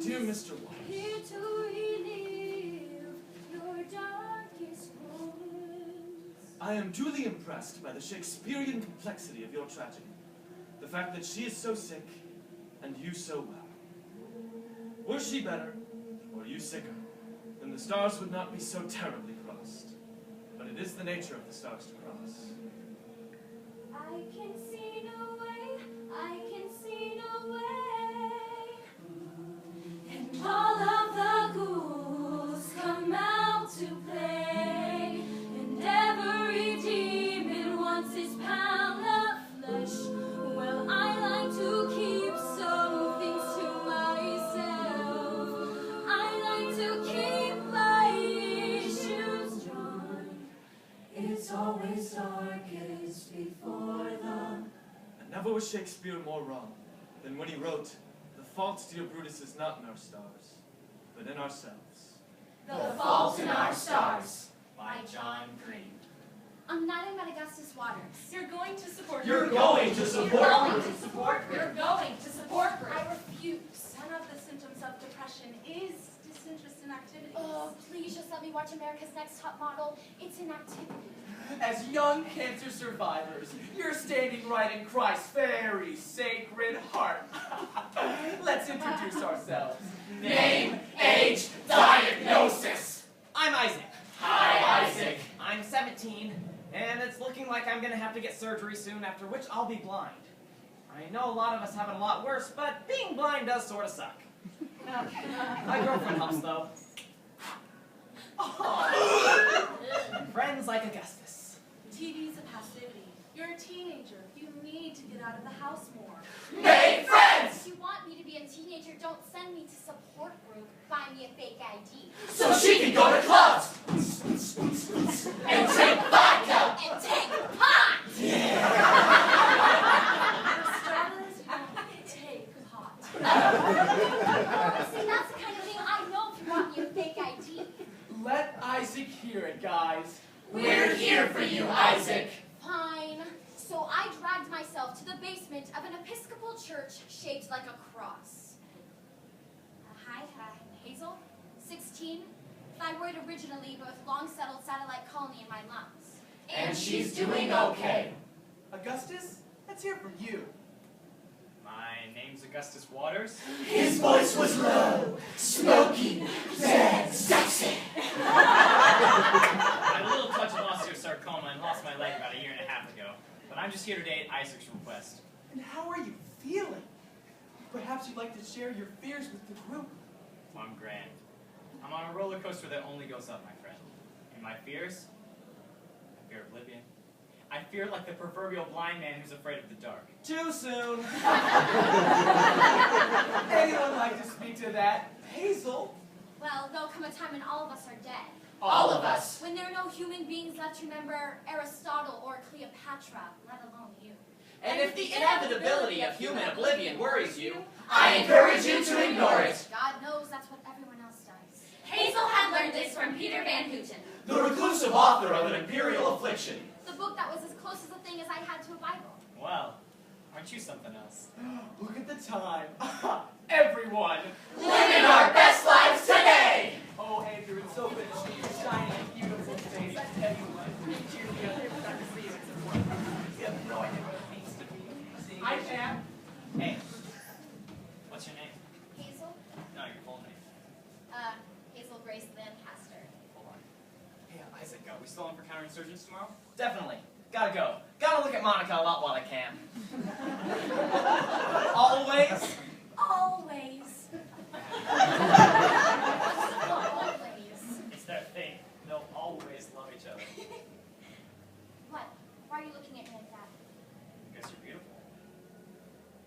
Dear Mr. Waters. Here to relive your darkest moments. I am duly impressed by the Shakespearean complexity of your tragedy. The fact that she is so sick, and you so well. Were she better, or you sicker, then the stars would not be so terribly crossed. But it is the nature of the stars to cross. I can see no way, I can see no way. And all of the ghouls come out to play. And every demon wants his pound of flesh. Well, I like to keep some things to myself. I like to keep my issues drawn. It's always darkest before the... And never was Shakespeare more wrong than when he wrote, "The fault, dear Brutus, is not in our stars, but in ourselves." The Fault in Our Stars by John Green. On the night I met Augustus Waters, You're going to support You're going to support You're going to support her. I refuse. One of the symptoms of depression is disinterest in activities. Oh, please just let me watch America's Next Top Model. It's an activity. As young cancer survivors, you're standing right in Christ's very sacred heart. Let's introduce ourselves. Name, age, diagnosis. I'm Isaac. Hi, Isaac. I'm 17, and it's looking like I'm going to have to get surgery soon, after which I'll be blind. I know a lot of us have it a lot worse, but being blind does sort of suck. My girlfriend helps, though. And friends like Augustus. TV's a passivity. You're a teenager. You need to get out of the house more. Make friends! If you want me to be a teenager, don't send me to support group. Buy me a fake ID. So she can go to clubs and take vodka. And take pot! Starters don't take pot. See, that's the kind of thing I know if you want me a fake ID. Let Isaac hear it, guys. We're here for you, Isaac. Fine. So I dragged myself to the basement of an Episcopal church shaped like a cross. Hi, I'm Hazel, 16, thyroid originally, but with long-settled satellite colony in my lungs. And she's doing okay. Augustus, let's hear from you. My name's Augustus Waters. His voice was low, smoky, dead, sexy. I had a little touch of osteosarcoma and lost my leg about 1.5 years ago. But I'm just here today at Isaac's request. And how are you feeling? Perhaps you'd like to share your fears with the group. I'm grand. I'm on a roller coaster that only goes up, my friend. And my fears? I fear oblivion. I fear like the proverbial blind man who's afraid of the dark. Too soon. Anyone like to speak to that? Hazel? Well, there'll come a time when all of us are dead. All of us. When there are no human beings left to remember Aristotle or Cleopatra, let alone you. And if the inevitability of human oblivion worries you, I encourage you to ignore it. God knows that's what everyone else does. Hazel had learned this from Peter Van Houten, The reclusive author of An Imperial Affliction. The book that was as close as a thing as I had to a Bible. Well, aren't you something else? Look at the time. Everyone. living our best lives today. Oh, Andrew, it's so good to see your shiny and beautiful face. Everyone, cheer me up every time I see you. It's important. You have no idea what it means to me. I can. Hey, what's your name? Hazel? No, your full name. Hazel Grace Lancaster. Hold on. Hey, Isaac, are we still on for counterinsurgents tomorrow? definitely. Gotta go. Gotta look at Monica a lot while I can. Always. Always. Always. It's that thing. They'll always love each other. What? Why are you looking at me like that? Because you're beautiful.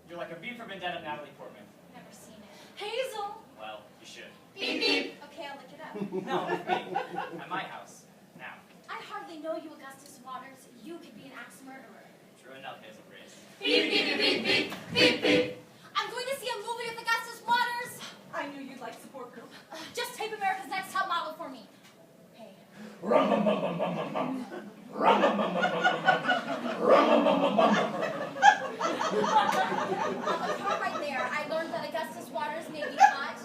You're like a V for Vendetta Natalie Portman. Never seen it. Hazel. Well, you should. Beep beep. Okay, I'll look it up. No, with me. At my house. Now. I hardly know you, Augustus Waters. You could be an axe murderer. True enough, Hazel Grace. Beep beep beep beep beep beep. I'm going to see a movie with Augustus Waters. I knew you'd like support group. Just tape America's Next Top Model for me. Hey. On the car right there, I learned that Augustus Waters may be hot,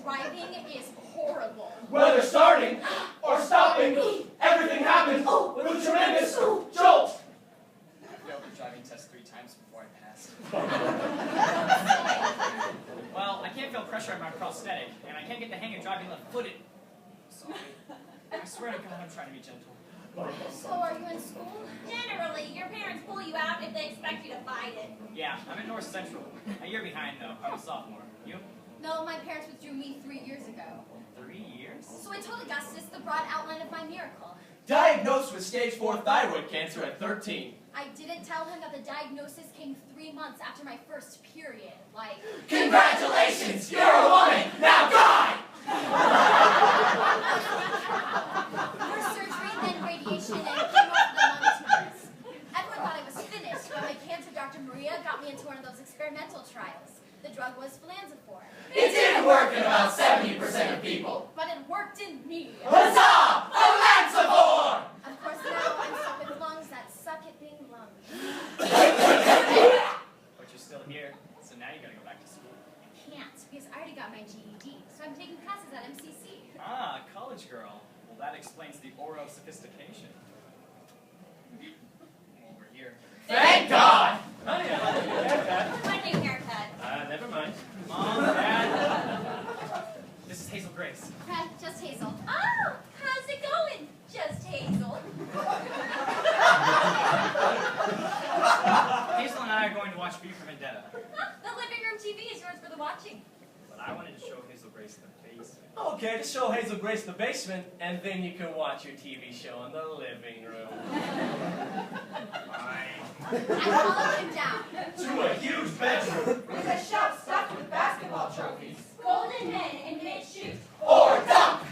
driving is horrible. Whether starting or stopping, everything happens with a tremendous jolt. I failed the driving test 3 times before I passed. Well, I can't feel pressure on my prosthetic, and I can't get the hang of driving left-footed. Sorry. I swear to God, I'm trying to be gentle. So are you in school? Generally, your parents pull you out if they expect you to fight it. Yeah, I'm at North Central. A year behind, though. I'm a sophomore. You? No, my parents withdrew me 3 years ago. 3 years? So I told Augustus the broad outline of my miracle. Diagnosed with stage 4 thyroid cancer at 13. I didn't tell him that the diagnosis came 3 months after my first period. Like, Congratulations! You're a woman! Now die! first surgery, then radiation, and came off the lung tumors. Everyone thought I was finished, but my cancer doctor Maria got me into one of those experimental trials. The drug was Flanzafor. It didn't work in about 70% of people. But it worked in me. Huzzah! A Lanzafor! Of course, now I'm stuck with lungs that suck at being lungs. But you're still here, so now you gotta go back to school. I can't, because I already got my GED, so I'm taking classes at MCC. Ah, college girl. Well, that explains the aura of sophistication. Over here. Thank God! Honey, I like your haircut. My new haircut. Never mind. Mom, Dad. This is Hazel Grace. Just Hazel. Oh, how's it going? Just Hazel. Hazel and I are going to watch V for Vendetta. The living room TV is yours for the watching. But I wanted to show Hazel Grace the basement. Okay, to show Hazel Grace the basement, and then you can watch your TV show in the living room. Fine. I followed him down. To a huge bedroom. With a shelf stuffed with basketball trophies. Golden men in mid-shoot. Or dunk!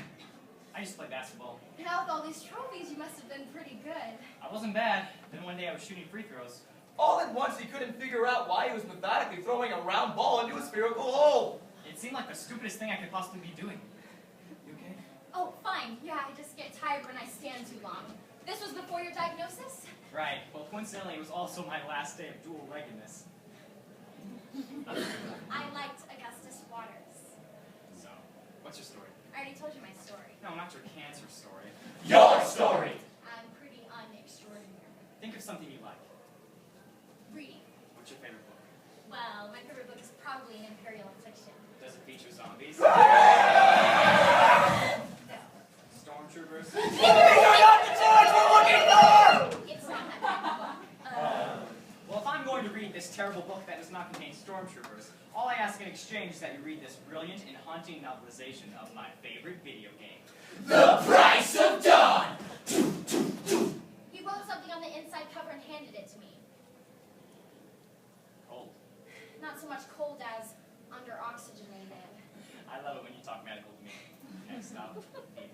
I used to play basketball. Now with all these trophies, you must have been pretty good. I wasn't bad. Then one day I was shooting free throws. All at once he couldn't figure out why he was methodically throwing a round ball into a spherical hole. It seemed like the stupidest thing I could possibly be doing. You okay? Oh, fine. Yeah, I just get tired when I stand too long. This was before your diagnosis? Right. Well, coincidentally, it was also my last day of dual-leggedness. I liked Augustus Waters. So, what's your story? I already told you my story. No, not your cancer story. Your story! I'm pretty unextraordinary. Think of something you like. Reading. What's your favorite book? Well, my favorite book is probably an imperial fiction. Does it feature zombies? No. Stormtroopers? It's not that kind of book. Well, if I'm going to read this terrible book that does not contain stormtroopers, all I ask in exchange is that you read this brilliant and haunting novelization of my favorite video game. The Price of Dawn! He wrote something on the inside cover and handed it to me. Cold. Not so much cold as under-oxygenated. I love it when you talk medical to me. Next up, V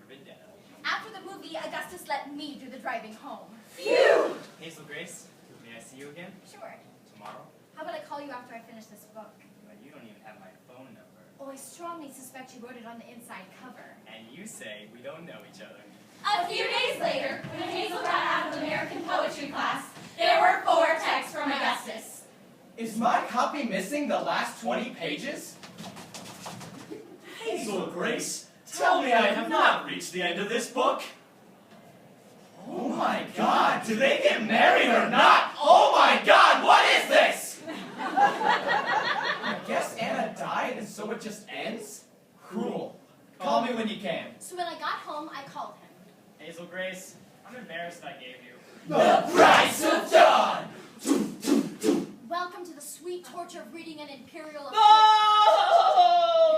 for Vendetta. After the movie, Augustus let me do the driving home. Phew! Hazel Grace, may I see you again? Sure. Tomorrow? How about I call you after I finish this book? But you don't even have my phone number. Oh, I strongly suspect you wrote it on the inside cover. And you say we don't know each other. A few days later, when Hazel got out of American poetry class, there were 4 texts from Augustus. Is my copy missing the last 20 pages? Hazel Grace, tell me I have not reached the end of this book. Oh my God, do they get married or not? Oh my God, what is this? I guess Anna died and so it just ends? Cruel. Call me when you can. So when I got home, I called him. Hazel Grace, I'm embarrassed I gave you. The Price of Dawn! Welcome to the sweet torture of reading an imperial... No!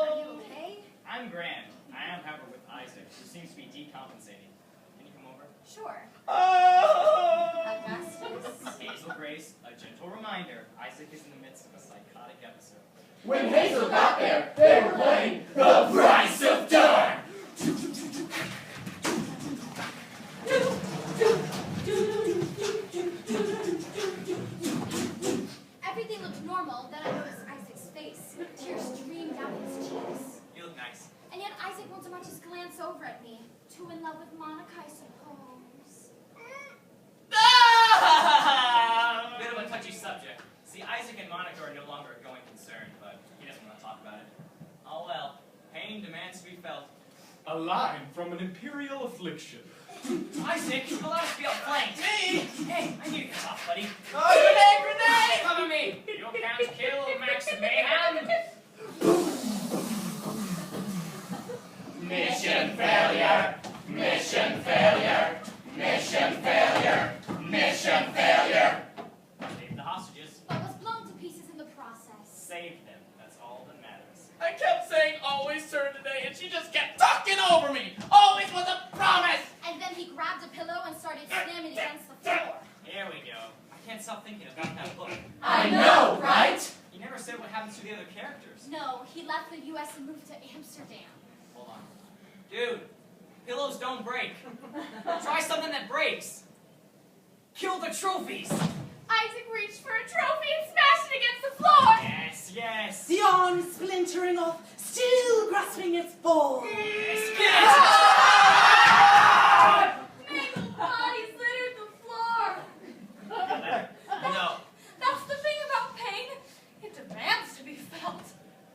Are you okay? I'm grand. I am, however, with Isaac, who seems to be decompensating. Can you come over? Sure. Oh! Augustus. Hazel Grace, a gentle reminder, Isaac is in the midst of a psychotic episode. When Hazel got there, they were playing The Price of Dawn! Everything looked normal, then I noticed Isaac's face. Tears streamed down his cheeks. You look nice. And yet Isaac won't so much as glance over at me. Too in love with Monica, I suppose. Bit of a touchy subject. See, Isaac and Monica are no longer a going concern, but he doesn't want to talk about it. Oh well. Pain dream demands to be felt. A line from an imperial affliction. Isaac, allow us to be outflanked. Me? Hey, I knew you got off, buddy. Oh, grenade! Cover me! You can't kill Max Mayhem! Mission failure! Mission failure! Mission failure! Mission failure! Save the hostages. But was blown to pieces in the process. Save them. That's all that matters. I kept saying always turn today, and she just kept talking over me. Always was a promise. And then he grabbed a pillow and started slamming against the floor. Here we go. I can't stop thinking about that book. I know, right? You never said what happens to the other characters. No, he left the U.S. and moved to Amsterdam. Hold on. Dude, pillows don't break. Try something that breaks. Kill the trophies. Isaac reached for a trophy and smashed it against the floor. Yes, yes. The arm splintering off, still grasping its ball. Yes, get it! Mangled bodies littered the floor. No. That's the thing about pain. It demands to be felt.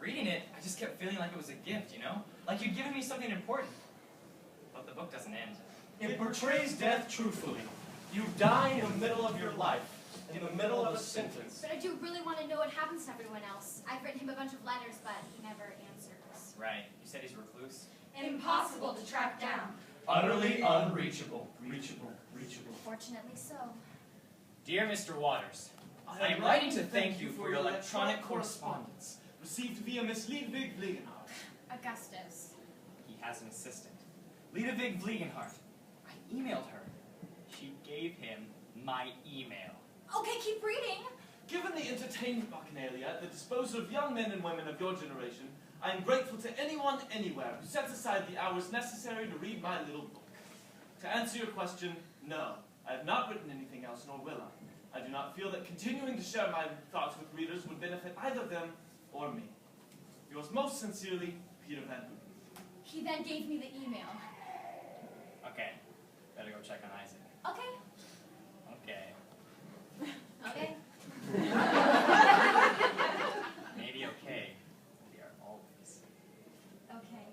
Reading it, I just kept feeling like it was a gift, you know? Like you'd given me something important. But the book doesn't end. It portrays death truthfully. You die in the middle of your life, in the middle of a sentence. But I do really want to know what happens to everyone else. I've written him a bunch of letters, but he never answers. Right. You said he's a recluse? Impossible to track down. Utterly unreachable. Reachable. Fortunately so. Dear Mr. Waters, I am writing to thank you for your electronic correspondence. Received via Miss Liedwig Vliegenhart. Augustus. He has an assistant, Liedwig Vliegenhart. I emailed her. She gave him my email. Okay, keep reading. Given the entertainment bacchanalia at the disposal of young men and women of your generation, I am grateful to anyone, anywhere, who sets aside the hours necessary to read my little book. To answer your question, no, I have not written anything else, nor will I. I do not feel that continuing to share my thoughts with readers would benefit either them or me. Yours most sincerely, Peter Van Houten. He then gave me the email. Okay, better go check on Isaac. Okay. Okay. Okay. Maybe okay. We are always. Okay.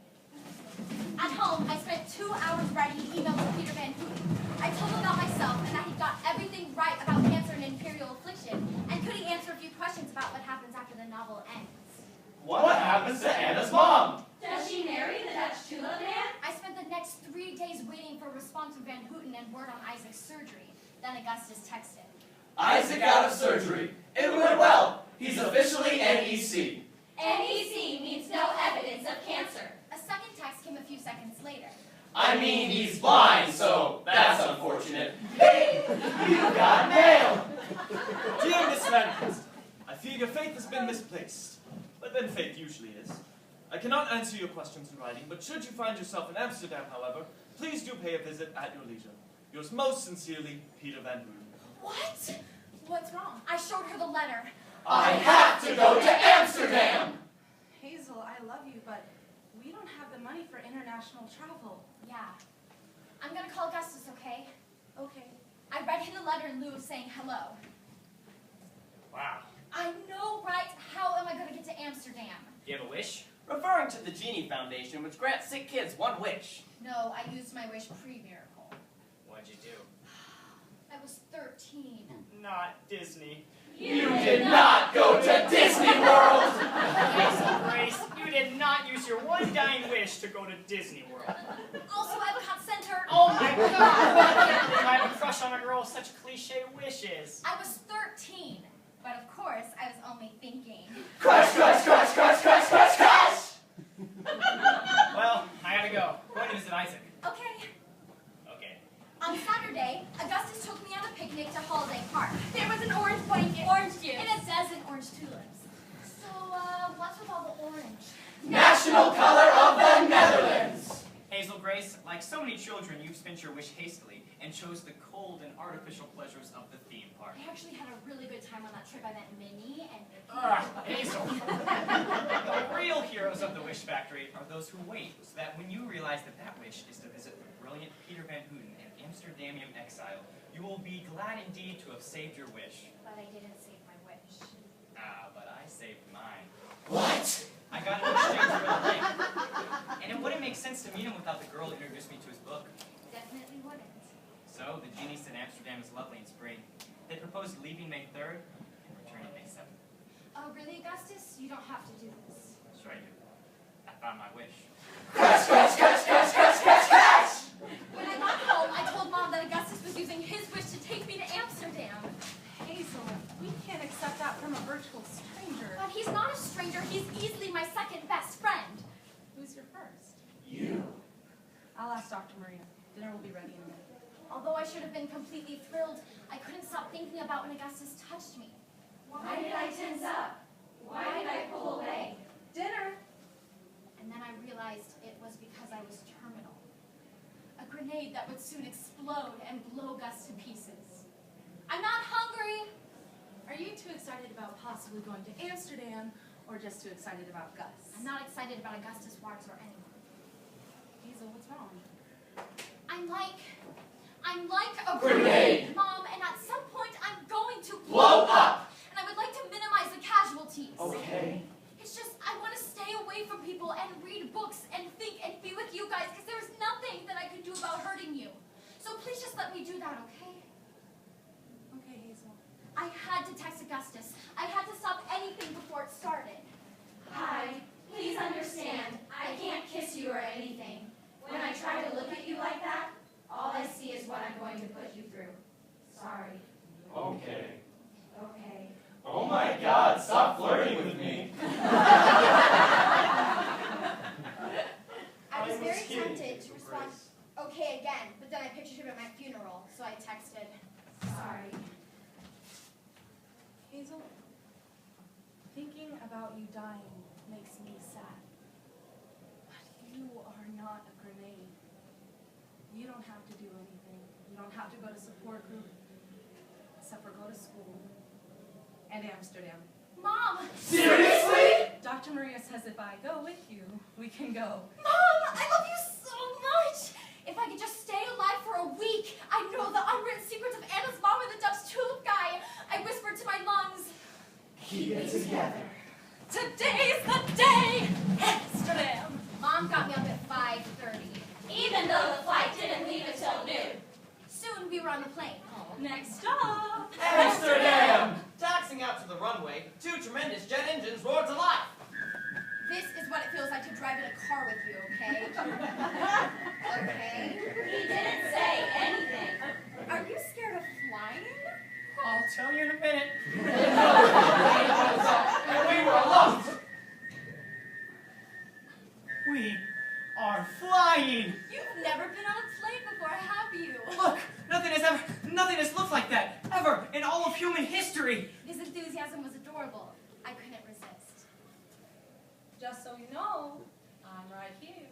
At home, I spent 2 hours writing an email to Peter Van Houten. I told him about myself and that he got everything right about cancer and imperial affliction, and could he answer a few questions about what happens after the novel ends. What happens to Anna's mom? Does she marry the Dutch tulip man? I spent the next 3 days waiting for a response from Van Houten and word on Isaac's surgery. Then Augustus texted. Isaac out of surgery. It went well. He's officially NEC. NEC means no evidence of cancer. A second text came a few seconds later. I mean, he's blind, so that's unfortunate. You got mail. Dear Miss Van Houten, I fear your faith has been misplaced. But then faith usually is. I cannot answer your questions in writing, but should you find yourself in Amsterdam, however, please do pay a visit at your leisure. Yours most sincerely, Peter Van Houten. What? What's wrong? I showed her the letter. I have to go to Amsterdam. Hazel, I love you, but we don't have the money for international travel. Yeah. I'm gonna call Augustus, okay? Okay. I read him the letter in lieu of saying hello. Wow. I know, right? How am I gonna get to Amsterdam? Do you have a wish? Referring to the Genie Foundation, which grants sick kids one wish. No, I used my wish pre-miracle. What'd you do? I was 13. Not Disney. You did not go to Disney World. Hazel Grace, you did not use your one dying wish to go to Disney World. Also, Epcot Center. Oh my god! You have a crush on a girl with such cliche wishes. I was 13. But of course, I was only thinking. Crush, crush, crush, crush, crush, crush, crush. Well, I gotta go. Going to visit Isaac. Okay. Okay. On Saturday, Augustus took me on a picnic to Holiday Park. There was an orange blanket. Orange juice. And a dozen orange tulips. So, what's with all the orange? National color of the Netherlands. Hazel Grace, like so many children, you've spent your wish hastily and chose the cold and artificial pleasures of the theme park. I actually had a really good time on that trip. I met Minnie and Mickey. Hazel. The real heroes of the Wish Factory are those who wait, so that when you realize that that wish is to visit the brilliant Peter Van Houten in Amsterdamian exile, you will be glad indeed to have saved your wish. But I didn't save my wish. But I saved mine. What? I got an exchange for the ring. know, the genie said Amsterdam is lovely in spring. They proposed leaving May 3rd and returning May 7th. Oh, really, Augustus? You don't have to do this. That's right. I found my wish. Crash, crash, crash, crash, crash, crash, crash! When I got home, I told Mom that Augustus was using his wish to take me to Amsterdam. Hazel, we can't accept that from a virtual stranger. But he's not a stranger. He's easily my second best friend. Who's your first? You. I'll ask Dr. Maria. Dinner will be ready in a minute. Although I should have been completely thrilled, I couldn't stop thinking about when Augustus touched me. Why did I tense up? Why did I pull away? Dinner! And then I realized it was because I was terminal. A grenade that would soon explode and blow Gus to pieces. I'm not hungry! Are you too excited about possibly going to Amsterdam, or just too excited about Gus? I'm not excited about Augustus Waters or anyone. Hazel, what's wrong? I'm like a Grenade. Mom, and at some point I'm going to Blow up. And I would like to minimize the casualties. Okay. It's just, I want to stay away from people and read books and think and be with you guys, because there's nothing that I could do about hurting you. So please just let me do that, okay? Okay, Hazel. I had to text Augustus. I had to stop anything before it started. Hi, please understand, I can't kiss you or anything. When I try to look at you like that, all I see is what I'm going to put you through. Sorry. Okay. Okay. Oh my God, stop flirting with me. I was very kidding. tempted to respond, okay again, but then I pictured him at my funeral, so I texted, Sorry. Hazel, thinking about you dying makes me sad. But you are not a grenade. You don't have to do anything. You don't have to go to support group, except for go to school and Amsterdam. Mom! Seriously? Dr. Maria says if I go with you, we can go. Mom, I love you so much! If I could just stay alive for a week, I'd know the unwritten secrets of Anna's mom and the Dutch tulip guy. I whispered to my lungs, Keep it together. today's the day! Amsterdam! Mom got me up at 5:30. Even though the flight didn't leave until noon. Soon we were on the plane. Next stop! Amsterdam! Taxing out to the runway, two tremendous jet engines roared to life. This is what it feels like to drive in a car with you, okay? Okay? He didn't say anything. Are you scared of flying? I'll tell you in a minute. And we were aloft. We are flying. You've never been on a plane before, have you? Look, nothing has looked like that, ever, in all of human history. His enthusiasm was adorable. I couldn't resist. Just so you know, I'm right here.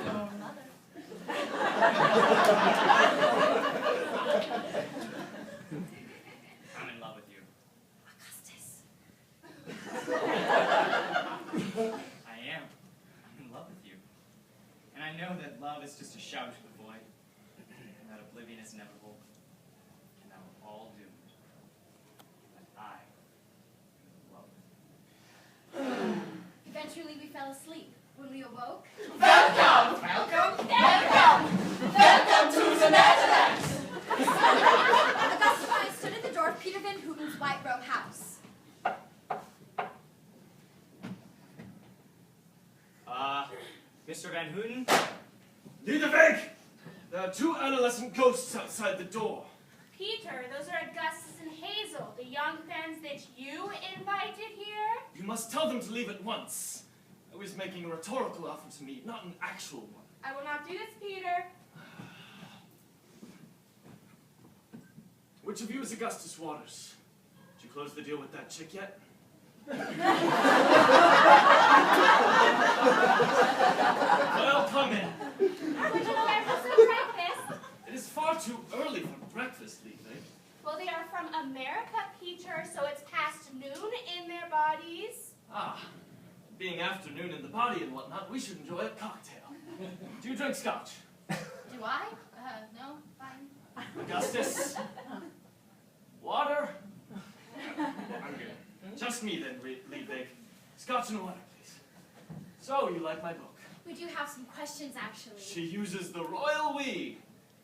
Your mother. I'm in love with you. Augustus. I am. I'm in love with you. And I know that love is just a shout to the void, and that oblivion is inevitable, and that we're all doomed. But I am in love with you. Eventually we fell asleep. When we awoke, Welcome! Welcome? Welcome to the Netherlands! Augustus and I stood at the door of Peter Van Hooten's white row house. Mr. Van Houten? Liedeweg! There are two adolescent ghosts outside the door. Peter, those are Augustus and Hazel, the young fans that you invited here. You must tell them to leave at once. I was making a rhetorical offer to me, not an actual one. I will not do this, Peter. Which of you is Augustus Waters? Did you close the deal with that chick yet? Well, come in. Would you like for some breakfast? It is far too early for breakfast, Liedeweg. Well, they are from America, Peter, so it's past noon in their bodies. Ah, being afternoon in the body and whatnot, we should enjoy a cocktail. Do you drink scotch? Do I? No, fine. Augustus? Water? I'm good. Just me then, Liedeweg. Scotch and water, please. So, you like my book? We do have some questions, actually. She uses the royal we.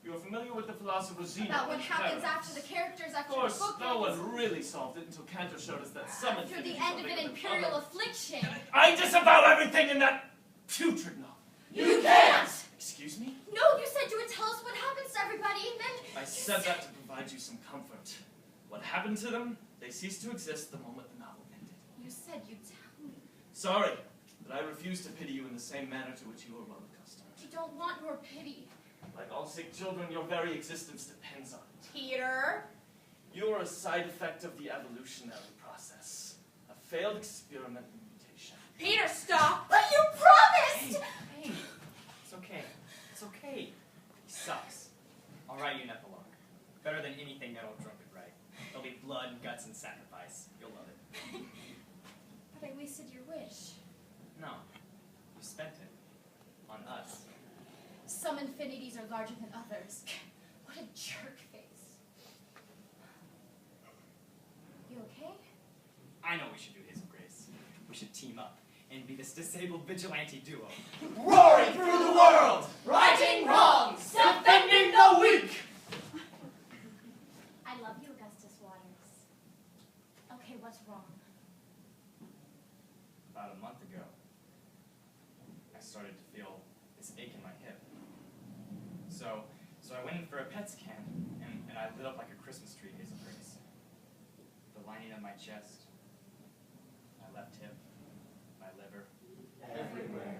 You're familiar with the philosopher Zeno. About what and happens Clarence. after the characters, Of after course, the book no ends. one really solved it until Cantor showed us that some After the infinities end are of bigger an than imperial others. affliction. I disavow everything in that putrid novel. You can't! Excuse me? No, you said you would tell us what happens to everybody, and then... I said that to provide you some comfort. What happened to them? They ceased to exist the moment the novel ended. You said you'd tell me. Sorry, but I refuse to pity you in the same manner to which you are well accustomed. I don't want your pity. Like all sick children, your very existence depends on it. Peter? You are a side effect of the evolutionary process. A failed experiment in mutation. Peter, stop! But you promised! Hey, it's okay. It's okay. He sucks. I'll write you an epilogue. Better than anything that old drunk could write. There'll be blood, guts, and sacrifice. You'll love it. But I wasted your wish. No. You spent it. On us. Some infinities are larger than others. What a jerk face. You okay? I know we should do Hazel Grace. We should team up and be this disabled vigilante duo. Roaring through the world, righting wrongs, defending the weak. I love you, Augustus Waters. Okay, what's wrong? About a month ago, I started to feel this ache in my hip. So I went in for a PET scan, and I lit up like a Christmas tree, Hazel Grace. The lining of my chest, my left hip, my liver. Everywhere.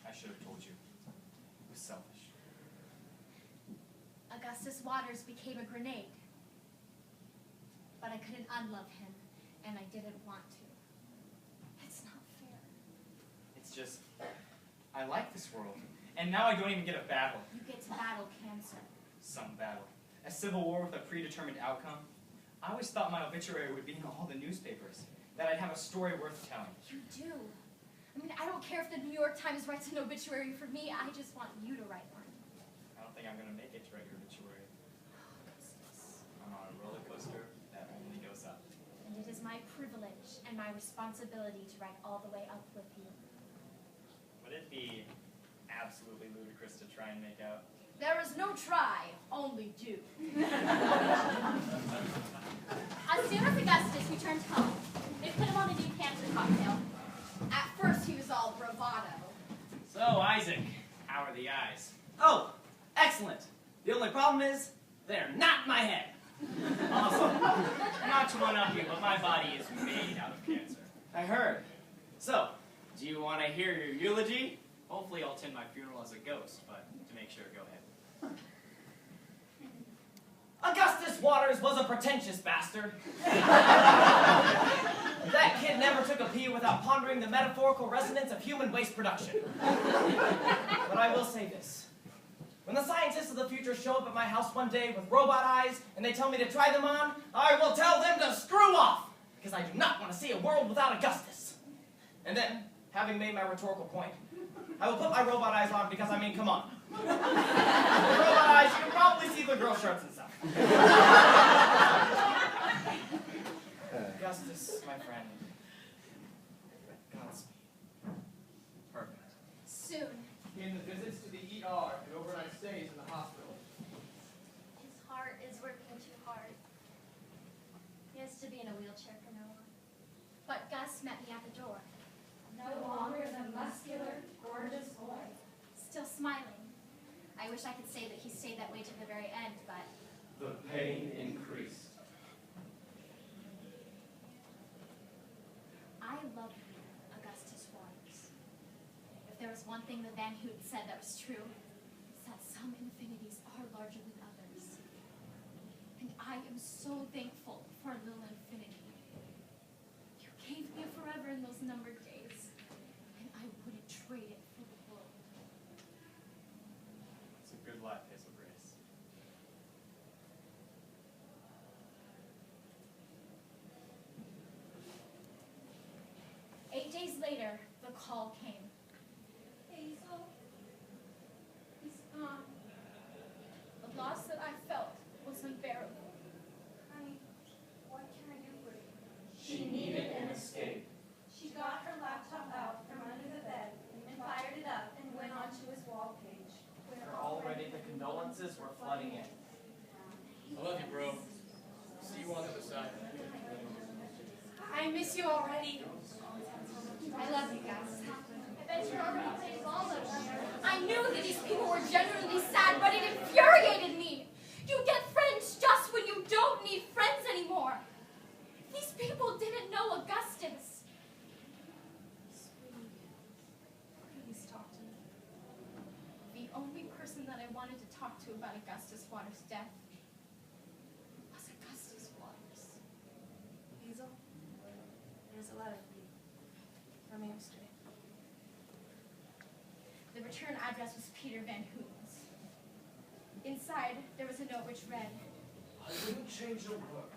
I should have told you. It was selfish. Augustus Waters became a grenade. But I couldn't unlove him, and I didn't want to. It's not fair. It's just, I like this world. And now I don't even get a battle. You get to battle cancer. Some battle. A civil war with a predetermined outcome. I always thought my obituary would be in all the newspapers. That I'd have a story worth telling. You do. I mean, I don't care if the New York Times writes an obituary for me. I just want you to write one. I don't think I'm going to make it to write your obituary. Augustus. I'm on a roller coaster that only goes up. And it is my privilege and my responsibility to ride all the way up with you. Would it be absolutely ludicrous to try and make out? There is no try, only do. As soon as Augustus returned home, they put him on a new cancer cocktail. At first, he was all bravado. So, Isaac, how are the eyes? Oh, excellent. The only problem is, they're not my head. Awesome. Not to one-up you, but my body is made out of cancer. I heard. So, do you want to hear your eulogy? Hopefully I'll attend my funeral as a ghost, but to make sure, go ahead. Augustus Waters was a pretentious bastard. That kid never took a pee without pondering the metaphorical resonance of human waste production. But I will say this. When the scientists of the future show up at my house one day with robot eyes and they tell me to try them on, I will tell them to screw off, because I do not want to see a world without Augustus. And then, having made my rhetorical point, I will put my robot eyes on because, I mean, come on. With robot eyes, you can probably see the girl shirts and stuff. Augustus, my friend. Godspeed. Perfect. Soon. In the visits to the ER and overnight stays in the hospital. His heart is working too hard. He has to be in a wheelchair from now on. But Gus met me at the door. No longer the muscular, gorgeous boy. Still smiling. I wish I could say that he stayed that way to the very end, but The pain increased. I love you, Augustus Waters. If there was one thing that Van Houten said that was true, it's that some infinities are larger than others. And I am so thankful for a little infinity. You gave me a forever in those numbered days, and I wouldn't trade it for the world. It's a good life, Hazel Grace. Days later, the call came. Hazel, he's gone. The loss that I felt was unbearable. Honey, what can I do for you? She needed an escape. She got her laptop out from under the bed and fired I miss you already. I love you guys. I bet you're already playing ball next year. I knew that these people were genuinely sad, but it infuriated me. You get friends just when you don't need friends anymore. These people didn't know Augustus. Sweetie, please talk to me. The only person that I wanted to talk to about Augustus Waters' death was Augustus Waters. Hazel, there's a letter for you from Amsterdam. The return address was Peter Van Hooten's. Inside, there was a note which read, I wouldn't change a word.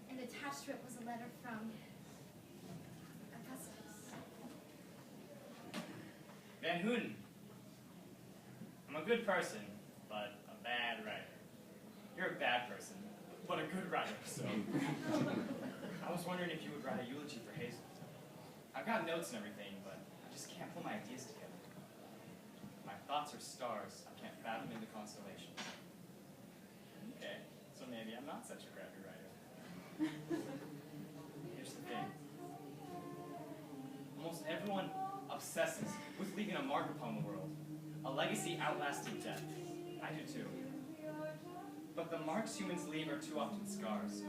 and attached to it was a letter from Augustus. Van Houten. I'm a good person, but a bad writer. You're a bad person, but a good writer, so. I was wondering if you would write a eulogy for Hazel. I've got notes and everything, but I just can't pull my ideas together. My thoughts are stars. I can't fathom in the constellations. Okay, so maybe I'm not such a crappy writer. Here's the thing. Almost everyone obsesses with leaving a mark upon the world. A legacy outlasting death. I do too. But the marks humans leave are too often scars.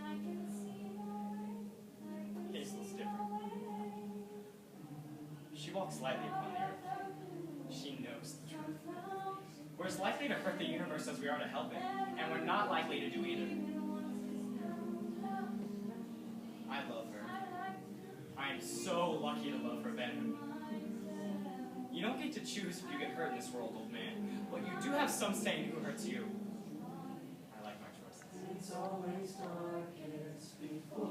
Hazel's different. She walks lightly upon the earth. She knows the truth. We're as likely to hurt the universe as we are to help it, and we're not likely to do either. I love her. I am so lucky to love her, Ben. You don't get to choose if you get hurt in this world, old man, but you do have some say in who hurts you. I like my choices. It's always darkest before